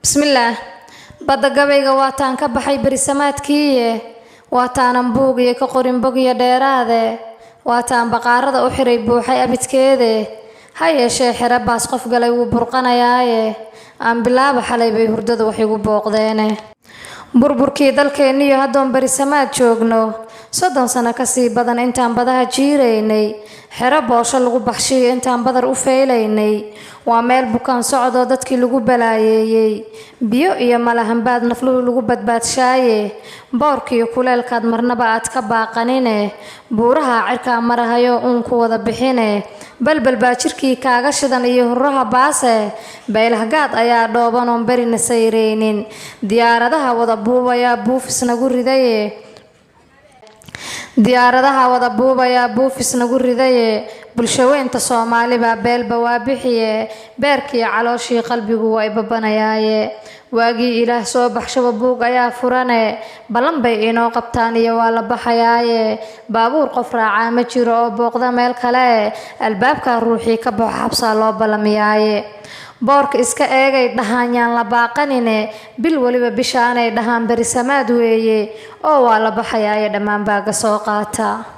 Bismillah. Badda gabayga waataan ka baxay berisamaadkiiye waataanan buug iyo ka qorin bog iyo dheeraade waataan baqaarada u xiray buuxay abidkeede ha yeeshee xira baas qof galay wuu burqanayaaye aan bilaaba xalay bay hurdada wax igu booqdeene burburkii dalkeeniyo haddoon berisamaad joogno 30 sano ka sii badan intaan badaha jiireynay xira boosho lagu baxshiyo intaan badar u feelaynay waa meel bukaan socdo dadkii lagu balaayeeyay biyo iyo malahanbaad nafluhu lagu badbaadshaayay boorkiyo kuleelkaad marnaba aad ka baaqanine buuraha cirka marahayo uun ku wada bixine balbal baa jirkii kaaga shidan iyo hurraha baase beelahgaad ayaa dhooban oon berina sayreynin diyaaradaha wada buubaya buufis nagu ridaye buufis nagu ridaye bulshaweynta Soomaali baa beelba waa bixiye beerkii calooshii qalbigu way babanayaaye waagii ilaah soo baxshaba buug ayaa furane balan bay inoo qabtaan iyo waa la baxayaaye baabuur qof raaca ma jiro oo booqda meel kale albaabka ruuxii ka baxo xabsa loo balamiyaaye boorka iska eegay dhahaanyaan la baaqanine bil waliba bishaanay dhahaan berisamaad weeye oo waa la baxayaaye dhammaan baaga soo qaata